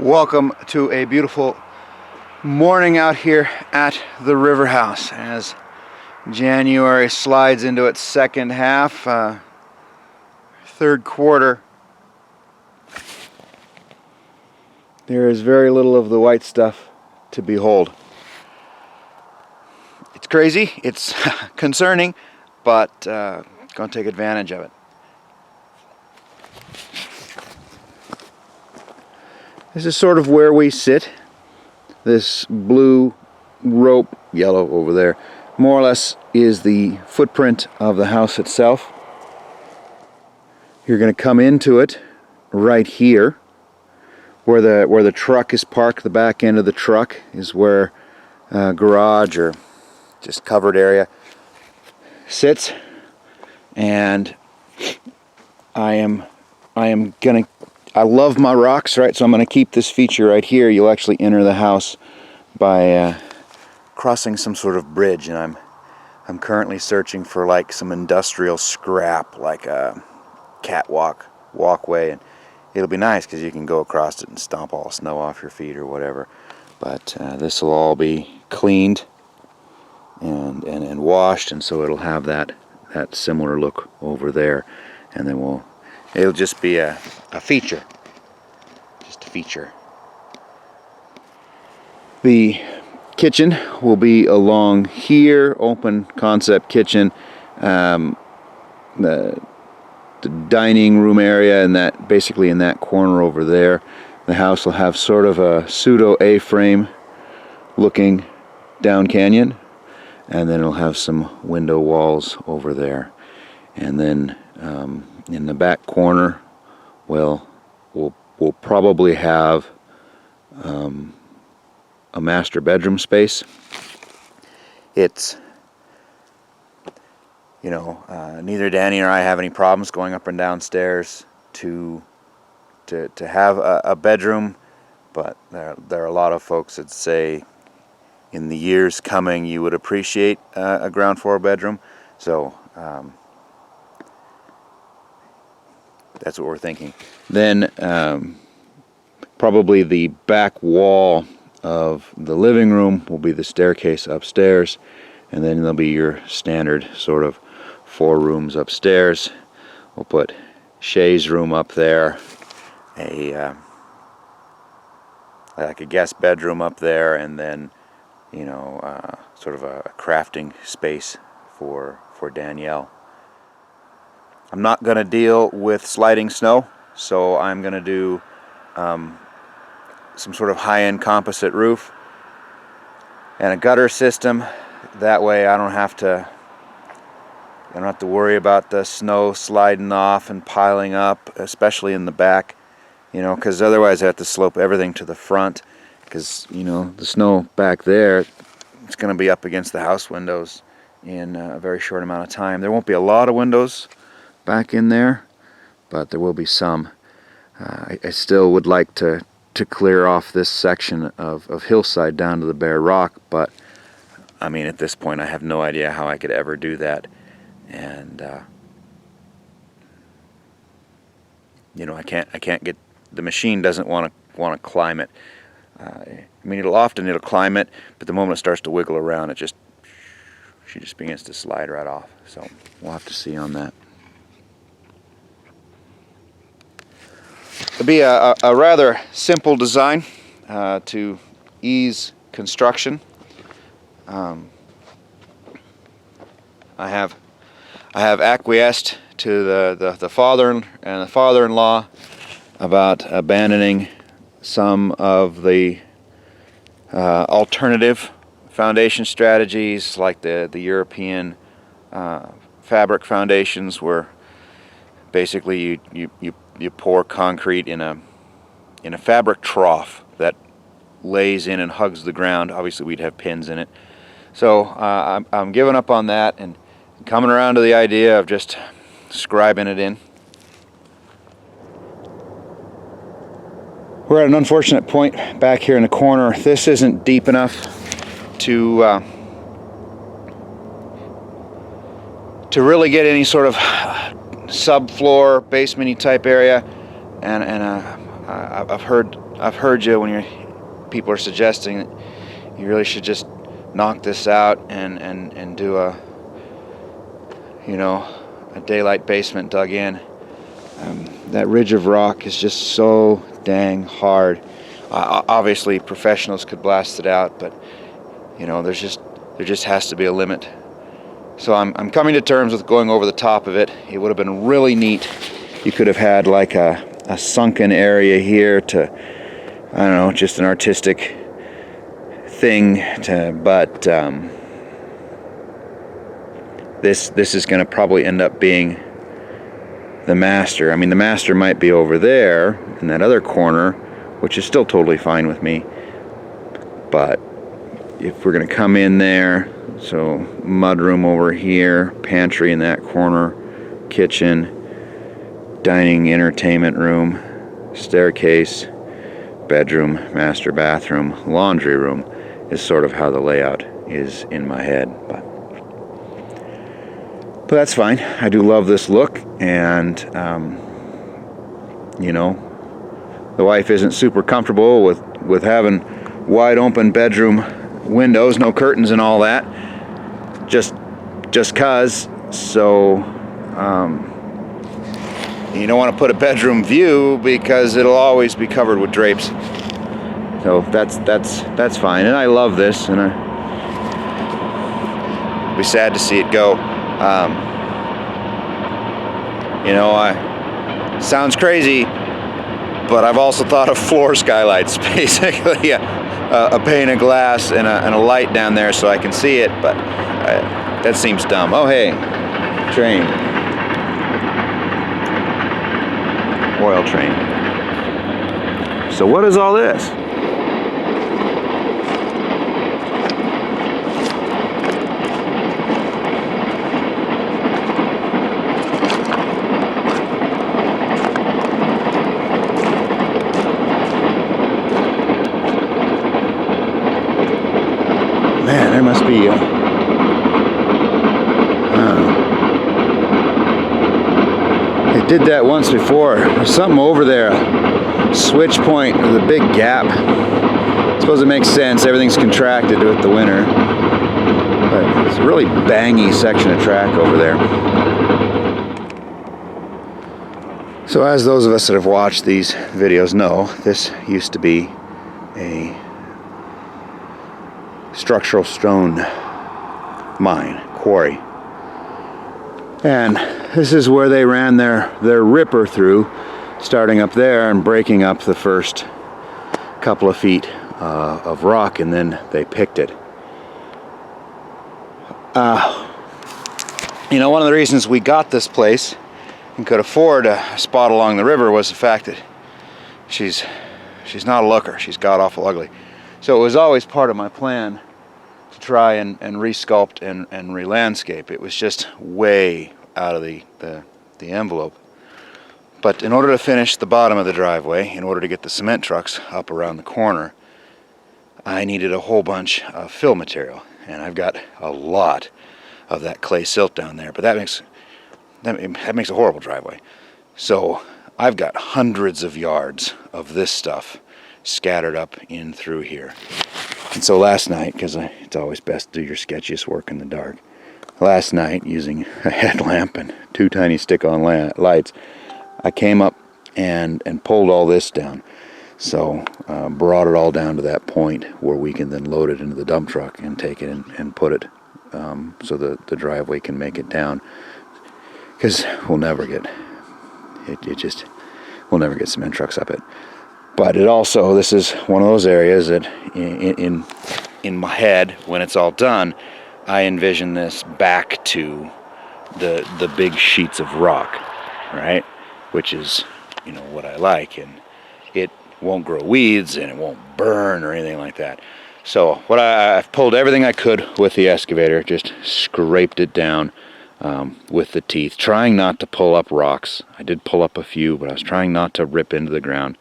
Welcome to a beautiful morning out here at the River House as January slides into its second half, third quarter. There is very little of the white stuff to behold. It's crazy, it's concerning, but going to take advantage of it. This is sort of where we sit. This blue rope, yellow over there, more or less is the footprint of the house itself. You're going to come into it right here, where the truck is parked. The back end of the truck is where garage or just covered area sits, and I love my rocks, right? So I'm going to keep this feature right here. You'll actually enter the house by crossing some sort of bridge, and I'm currently searching for like some industrial scrap, like a catwalk walkway, and it'll be nice because you can go across it and stomp all the snow off your feet or whatever. But this will all be cleaned and washed, and so it'll have that similar look over there, and then it'll just be a feature. Just a feature. The kitchen will be along here, open concept kitchen. The dining room area, and that basically in that corner over there. The house will have sort of a pseudo A-frame looking down canyon, and then it'll have some window walls over there. And then in the back corner, we'll probably have a master bedroom space. It's, neither Danny or I have any problems going up and downstairs to have a bedroom, but there are a lot of folks that say in the years coming you would appreciate a ground floor bedroom. So that's what we're thinking. Then probably the back wall of the living room will be the staircase upstairs, and then there'll be your standard sort of 4 rooms upstairs. We'll put Shay's room up there, like a guest bedroom up there, and then sort of a crafting space for Danielle. I'm not going to deal with sliding snow, so I'm going to do some sort of high-end composite roof and a gutter system. That way I don't have to worry about the snow sliding off and piling up, especially in the back, because otherwise I have to slope everything to the front, because the snow back there, it's going to be up against the house windows in a very short amount of time. There won't be a lot of windows back in there, but there will be some. I still would like to clear off this section of hillside down to the bare rock, but I mean, at this point I have no idea how I could ever do that, and I can't get, the machine doesn't want to climb it. I mean, it'll climb it, but the moment it starts to wiggle around, she just begins to slide right off. So we'll have to see on that. It'll be a rather simple design to ease construction. I have acquiesced to the father and the father-in-law about abandoning some of the alternative foundation strategies, like the European fabric foundations, where basically you pour concrete in a fabric trough that lays in and hugs the ground. Obviously we'd have pins in it. So I'm giving up on that and coming around to the idea of just scribing it in. We're at an unfortunate point back here in the corner. This isn't deep enough to really get any sort of subfloor basement-y type area, and I've heard I've heard you when people are suggesting that you really should just knock this out and do a daylight basement dug in. That ridge of rock is just so dang hard. Obviously professionals could blast it out, but there just has to be a limit. So I'm coming to terms with going over the top of it. It would have been really neat. You could have had like a sunken area here to, I don't know, just an artistic thing but this is going to probably end up being the master. I mean, the master might be over there in that other corner, which is still totally fine with me. But if we're going to come in there, so mudroom over here, pantry in that corner, kitchen, dining, entertainment room, staircase, bedroom, master bathroom, laundry room is sort of how the layout is in my head. But that's fine. I do love this look, and the wife isn't super comfortable with having wide open bedroom windows, no curtains and all that, just cause. So you don't want to put a bedroom view because it'll always be covered with drapes. So that's fine, and I love this, and I'll be sad to see it go. Sounds crazy, but I've also thought of floor skylights, basically a pane of glass and a light down there so I can see it, but that seems dumb. Oh hey, train. Oil train. So what is all this? Man, there must be they did that once before. There's something over there, a switch point with a big gap. I suppose it makes sense, everything's contracted with the winter. But it's a really bangy section of track over there. So as those of us that have watched these videos know, this used to be a structural stone mine, quarry. And this is where they ran their ripper through, starting up there and breaking up the first couple of feet of rock, and then they picked it. One of the reasons we got this place and could afford a spot along the river was the fact that she's not a looker. She's god-awful ugly. So it was always part of my plan to try and resculpt and re-landscape. It was just way out of the envelope. But in order to finish the bottom of the driveway, in order to get the cement trucks up around the corner, I needed a whole bunch of fill material. And I've got a lot of that clay silt down there, but that makes a horrible driveway. So I've got hundreds of yards of this stuff scattered up in through here. And so last night, because it's always best to do your sketchiest work in the dark, last night, using a headlamp and 2 tiny stick-on lights, I came up and pulled all this down. So brought it all down to that point where we can then load it into the dump truck and take it and put it so the driveway can make it down. Because we'll never get we'll never get cement trucks up it. But this is one of those areas that in my head, when it's all done, I envision this back to the big sheets of rock, right? Which is, what I like, and it won't grow weeds and it won't burn or anything like that. So I've pulled everything I could with the excavator, just scraped it down with the teeth, trying not to pull up rocks. I did pull up a few, but I was trying not to rip into the ground.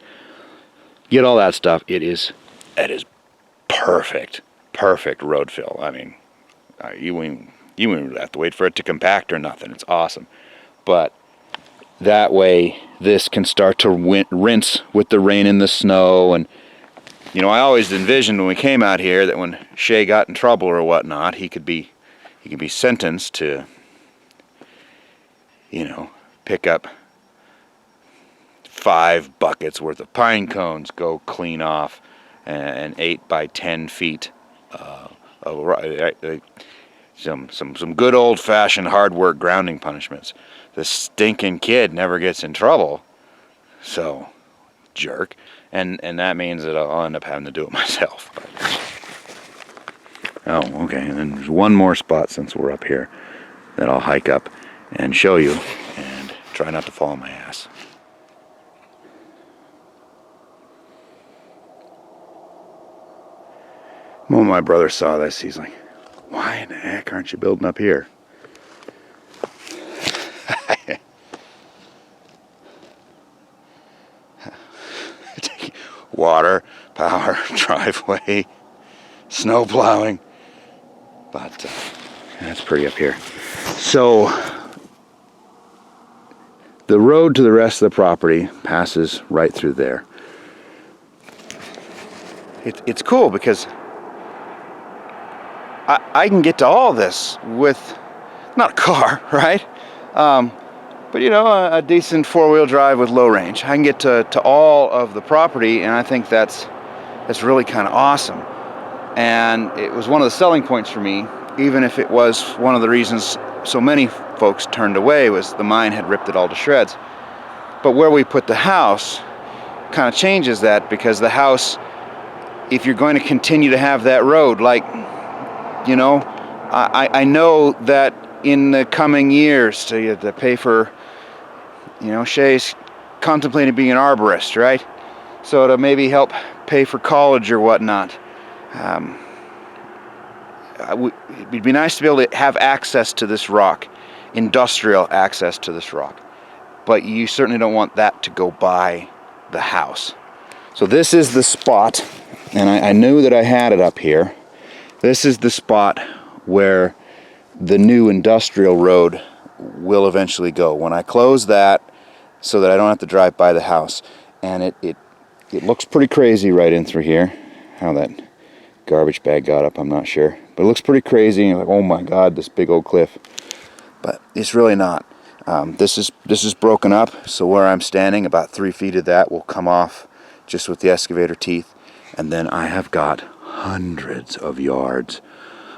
Get all that stuff. It is perfect road fill. I mean, you wouldn't have to wait for it to compact or nothing. It's awesome. But that way this can start to rinse with the rain and the snow. And you know, I always envisioned when we came out here that when Shay got in trouble or whatnot, he could be sentenced to, you know, pick up 5 buckets worth of pine cones, go clean off, and 8 by 10 feet some good old-fashioned hard work grounding punishments. The stinking kid never gets in trouble, so jerk, and that means that I'll end up having to do it myself. Oh, okay, and then there's one more spot since we're up here that I'll hike up and show you, and try not to fall on my ass. When my brother saw this, he's like, why in the heck aren't you building up here? Water, power, driveway, snow plowing. But that's pretty up here. So the road to the rest of the property passes right through there. It's cool because I can get to all this with, not a car, right? But you know, a decent 4-wheel drive with low range. I can get to all of the property, and I think that's really kind of awesome. And it was one of the selling points for me, even if it was one of the reasons so many folks turned away, was the mine had ripped it all to shreds. But where we put the house kind of changes that, because the house, if you're going to continue to have that road, like, you know, I know that in the coming years to pay for, you know, Shay's contemplating being an arborist, right? So to maybe help pay for college or whatnot. It'd be nice to be able to have access to this rock, industrial access to this rock. But you certainly don't want that to go by the house. So this is the spot, and I knew that I had it up here. This is the spot where the new industrial road will eventually go. When I close that so that I don't have to drive by the house. And it looks pretty crazy right in through here. How that garbage bag got up, I'm not sure. But it looks pretty crazy. And you're like, oh my God, this big old cliff. But it's really not. This is broken up, so where I'm standing, about 3 feet of that will come off just with the excavator teeth. And then I have got hundreds of yards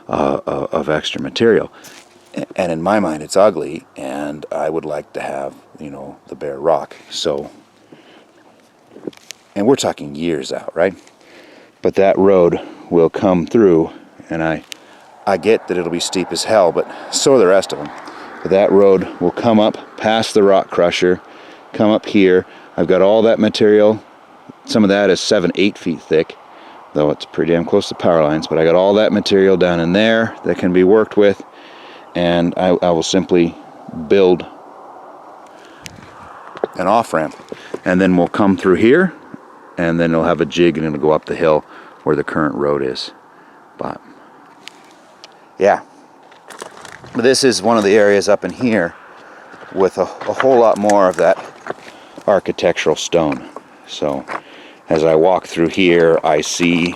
of extra material. And in my mind, it's ugly, and I would like to have, you know, the bare rock. So, and we're talking years out, right? But that road will come through, and I get that it'll be steep as hell, but so are the rest of them. But that road will come up past the rock crusher, come up here. I've got all that material. Some of that is 7-8 feet thick, though it's pretty damn close to power lines. But I got all that material down in there that can be worked with, and I will simply build an off-ramp. And then we'll come through here, and then it'll have a jig, and it'll go up the hill where the current road is. But yeah, this is one of the areas up in here with a whole lot more of that architectural stone. So as I walk through here, I see,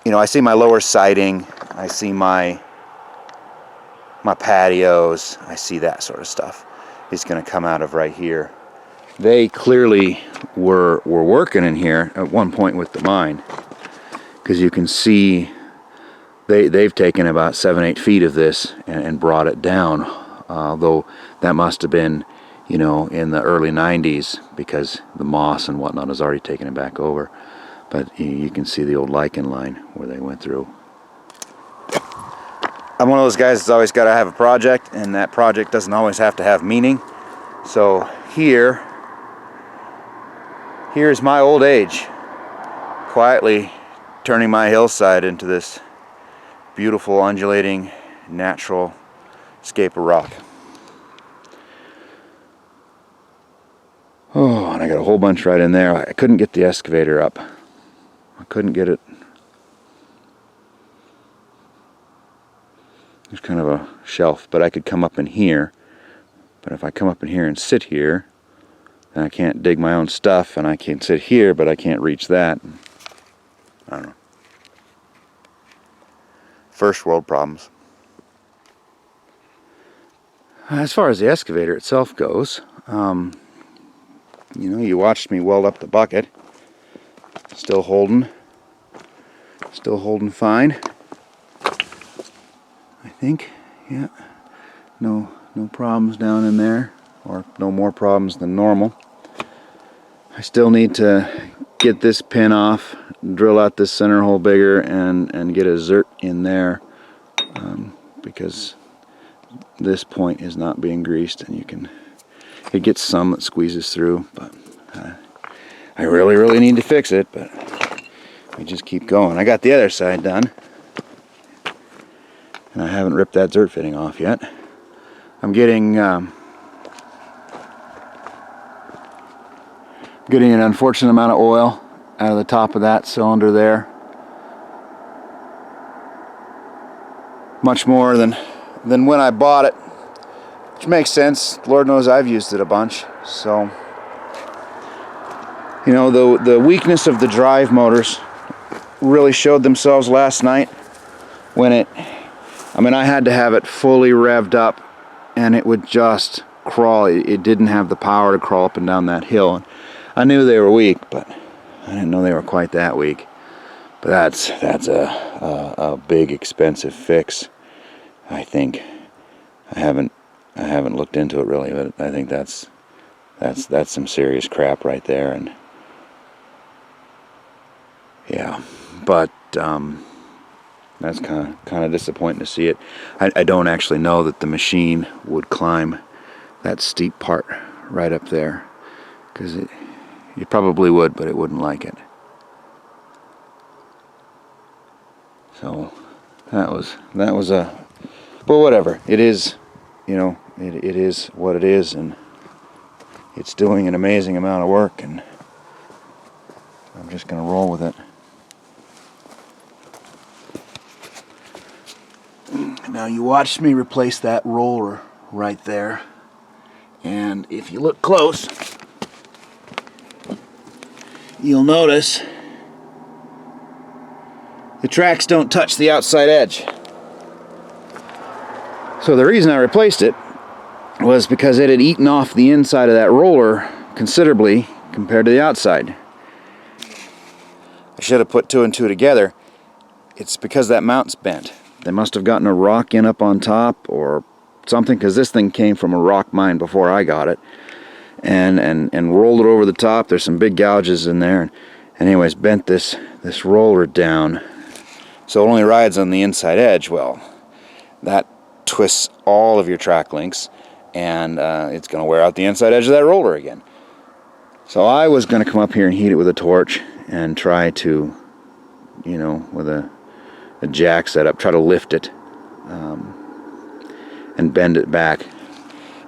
you know, I see my lower siding, I see my patios, I see that sort of stuff. It's going to come out of right here. They clearly were working in here at one point with the mine, because you can see they've taken about 7-8 feet of this and brought it down, though that must have been, you know, in the early 90s, because the moss and whatnot has already taken it back over. But you can see the old lichen line where they went through. I'm one of those guys that's always got to have a project, and that project doesn't always have to have meaning. So here's my old age, quietly turning my hillside into this beautiful, undulating, natural scape of rock. Oh, and I got a whole bunch right in there. I couldn't get the excavator up. I couldn't get it. There's kind of a shelf, but I could come up in here But if I come up in here and sit here, then I can't dig my own stuff, and I can sit here, but I can't reach that. I don't know. First world problems. As far as the excavator itself goes, you know, you watched me weld up the bucket. Still holding fine, I think. Yeah, no problems down in there, or no more problems than normal. I still need to get this pin off, drill out this center hole bigger, and get a zert in there, because this point is not being greased, and it gets some that squeezes through, but I really need to fix it, but we just keep going. I got the other side done, and I haven't ripped that zert fitting off yet. I'm getting an unfortunate amount of oil out of the top of that cylinder there. Much more than when I bought it, which makes sense. Lord knows I've used it a bunch. So, you know, the weakness of the drive motors really showed themselves last night when I had to have it fully revved up, and it would just crawl. It didn't have the power to crawl up and down that hill. I knew they were weak, but I didn't know they were quite that weak. But that's a big expensive fix, I think. I haven't looked into it really, but I think that's some serious crap right there. And yeah, but that's kind of disappointing to see it. I don't actually know that the machine would climb that steep part right up there, because it probably would, but it wouldn't like it. So that was a, but whatever. It is, you know, it is what it is, and it's doing an amazing amount of work, and I'm just gonna roll with it. Now you watched me replace that roller right there, and if you look close, you'll notice the tracks don't touch the outside edge. So the reason I replaced it was because it had eaten off the inside of that roller considerably compared to the outside. I should have put two and two together. It's because that mount's bent. They must have gotten a rock in up on top or something, because this thing came from a rock mine before I got it, and rolled it over the top. There's some big gouges in there, and anyways, bent this roller down so it only rides on the inside edge. Well, that twists all of your track links, and it's going to wear out the inside edge of that roller again. So I was going to come up here and heat it with a torch and try to, you know, with a jack setup, try to lift it and bend it back.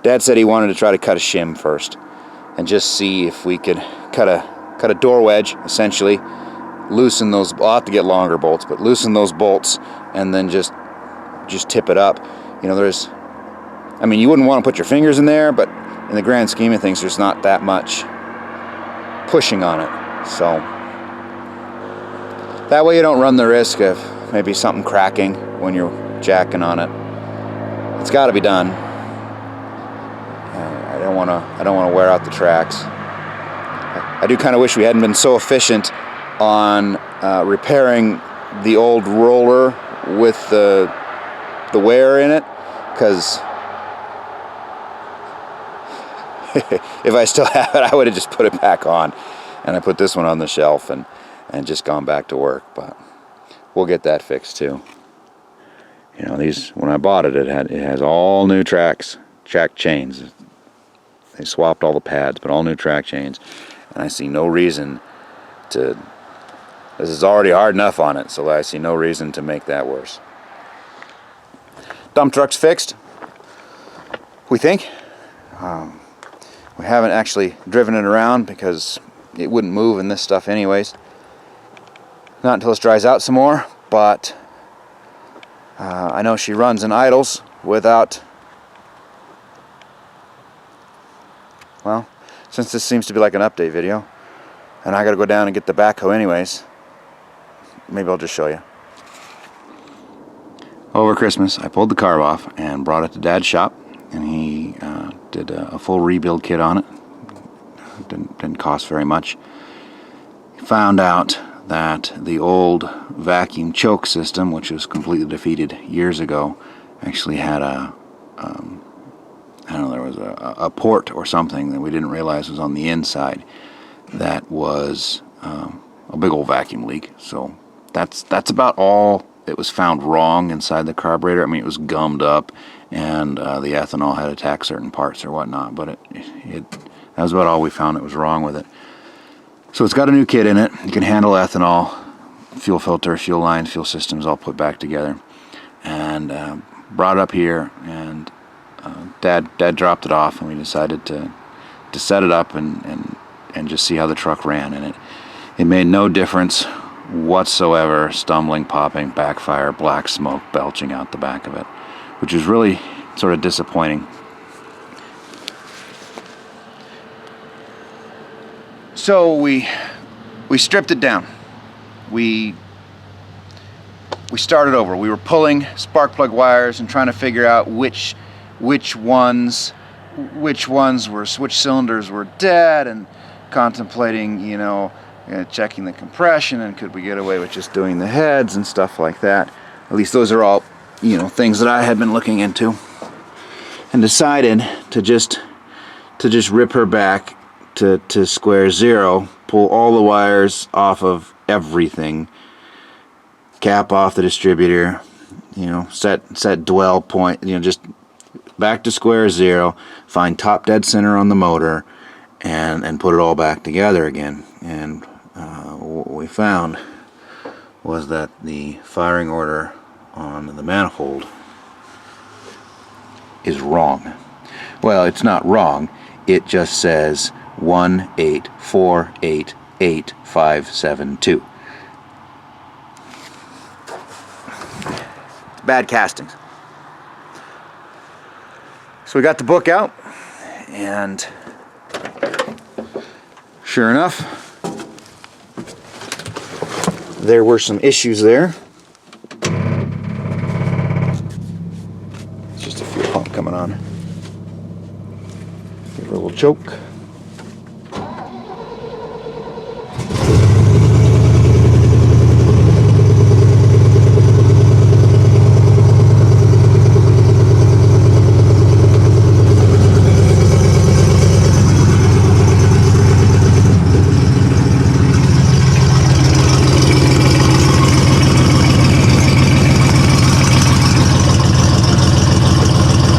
Dad said he wanted to try to cut a shim first and just see if we could cut a door wedge, essentially, loosen those. I'll have to get longer bolts, but loosen those bolts and then just tip it up. You know, you wouldn't want to put your fingers in there, but in the grand scheme of things, there's not that much pushing on it. So that way you don't run the risk of maybe something cracking when you're jacking on it. It's got to be done. I don't want to wear out the tracks. I do kind of wish we hadn't been so efficient on repairing the old roller with the wear in it, because if I still have it, I would have just put it back on, and I put this one on the shelf and just gone back to work. But we'll get that fixed too. You know, when I bought it, it has all new track chains. They swapped all the pads, but all new track chains, and I see no reason to. This is already hard enough on it, so I see no reason to make that worse. Dump truck's fixed, we think. We haven't actually driven it around because it wouldn't move in this stuff anyways. Not until it dries out some more, but I know she runs in idles without well, since this seems to be like an update video, and I gotta go down and get the backhoe anyways, maybe I'll just show you. Over Christmas, I pulled the carb off and brought it to Dad's shop, and he did a full rebuild kit on it. Didn't cost very much. Found out that the old vacuum choke system, which was completely defeated years ago, actually had a I don't know, there was a port or something that we didn't realize was on the inside that was a big old vacuum leak. So that's about all that was found wrong inside the carburetor. I mean, it was gummed up, and the ethanol had attacked certain parts or whatnot, but that was about all we found that was wrong with it. So it's got a new kit in it. You can handle ethanol, fuel filter, fuel lines, fuel systems all put back together. And brought it up here, and Dad dropped it off, and we decided to set it up and just see how the truck ran. And it made no difference whatsoever. Stumbling, popping, backfire, black smoke belching out the back of it, which was really sort of disappointing. So we stripped it down. We started over. We were pulling spark plug wires and trying to figure out which cylinders were dead, and contemplating, checking the compression, and could we get away with just doing the heads and stuff like that. At least those are all, things that I had been looking into, and decided to just rip her back to square zero, pull all the wires off of everything, cap off the distributor, set dwell point, just back to square zero, find top dead center on the motor, and put it all back together again. And what we found was that the firing order on the manifold is wrong. Well, it's not wrong. It just says 1848852. It's bad castings. So we got the book out, and sure enough, there were some issues there. It's just a fuel pump coming on. Give her a little choke.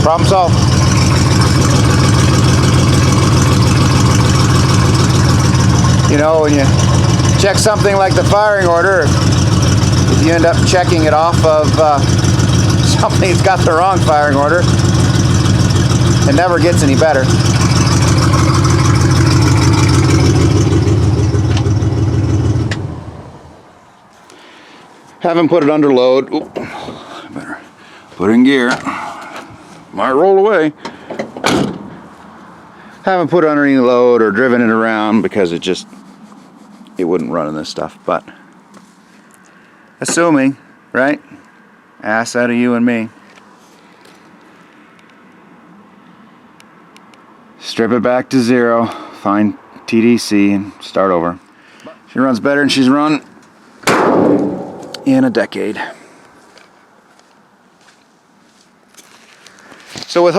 Problem solved. When you check something like the firing order, if you end up checking it off of something that's got the wrong firing order, it never gets any better. Haven't put it under load. Oop. Better put it in gear. Might roll away. Haven't put it under any load or driven it around because it wouldn't run in this stuff. But assuming, right? Ass out of you and me. Strip it back to zero, find TDC, and start over. She runs better than she's run in a decade. So with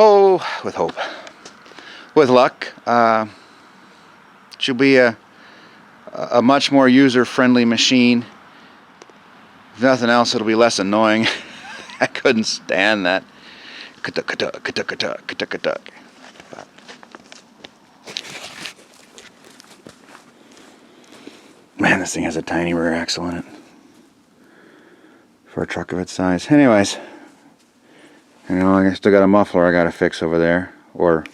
luck, she'll be a much more user-friendly machine. If nothing else, it'll be less annoying. I couldn't stand that. Man, this thing has a tiny rear axle in it for a truck of its size. Anyways, I still got a muffler I gotta fix over there, or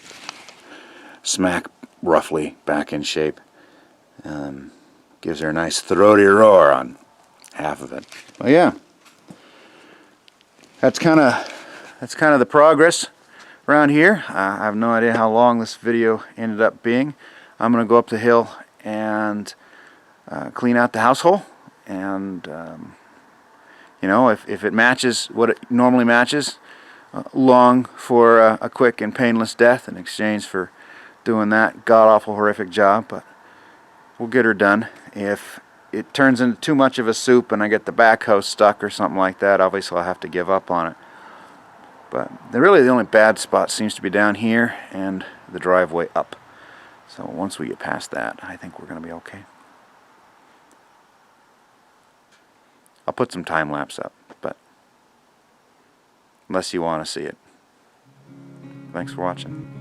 smack roughly back in shape. Gives her a nice throaty roar on half of it. Well, yeah, that's kind of the progress around here. I have no idea how long this video ended up being. I'm going to go up the hill and clean out the house hole, and you know, if it matches what it normally matches, long for a quick and painless death in exchange for doing that god-awful horrific job, but we'll get her done. If it turns into too much of a soup and I get the backhoe stuck or something like that, obviously I'll have to give up on it. But really the only bad spot seems to be down here and the driveway up. So once we get past that, I think we're going to be okay. I'll put some time lapse up, but unless you want to see it. Thanks for watching.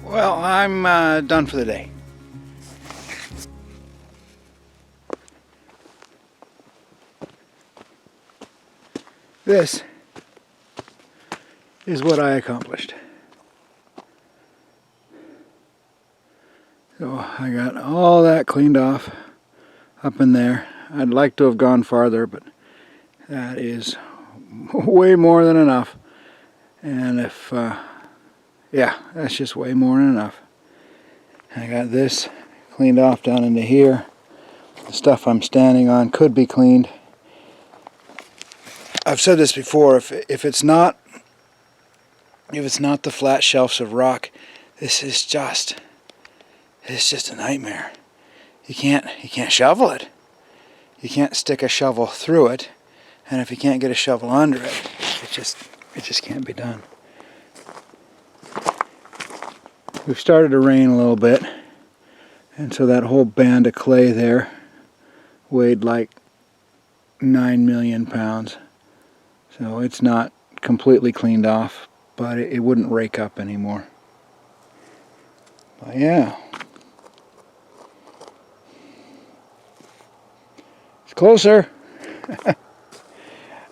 Well, I'm done for the day. This is what I accomplished. So I got all that cleaned off up in there. I'd like to have gone farther, but that is way more than enough. And if yeah, that's just way more than enough. I got this cleaned off down into here. The stuff I'm standing on could be cleaned. I've said this before, if it's not the flat shelves of rock, it's just a nightmare. You can't shovel it. You can't stick a shovel through it, and if you can't get a shovel under it, it just can't be done. We've started to rain a little bit, and so that whole band of clay there weighed like 9 million pounds. So it's not completely cleaned off, but it wouldn't rake up anymore. But yeah, it's closer.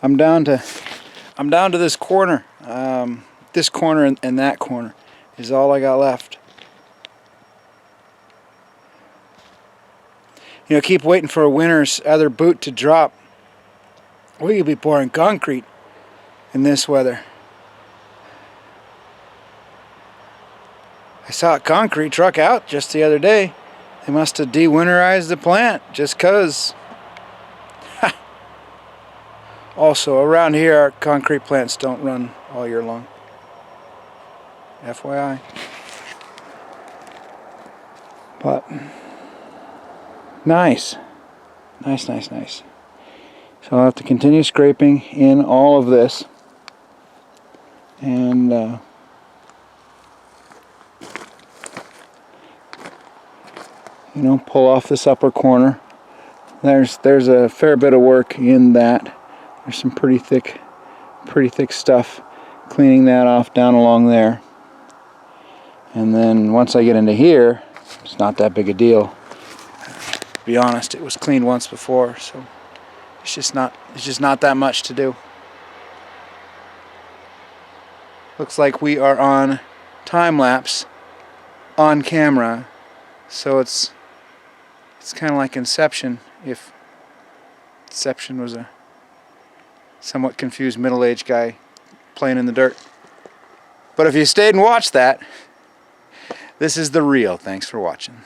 I'm down to this corner. This corner and that corner is all I got left. You know, keep waiting for a winter's other boot to drop. We could be pouring concrete in this weather. I saw a concrete truck out just the other day. They must have de-winterized the plant just 'cause. Also, around here our concrete plants don't run all year long. FYI. But nice. Nice. So I'll have to continue scraping in all of this and pull off this upper corner. There's a fair bit of work in that. There's some pretty thick stuff. Cleaning that off down along there. And then once I get into here, it's not that big a deal. To be honest, it was cleaned once before, so it's just not that much to do. Looks like we are on time lapse on camera, so it's kind of like Inception, if Inception was a somewhat confused middle-aged guy playing in the dirt. But if you stayed and watched that, this is the real. Thanks for watching.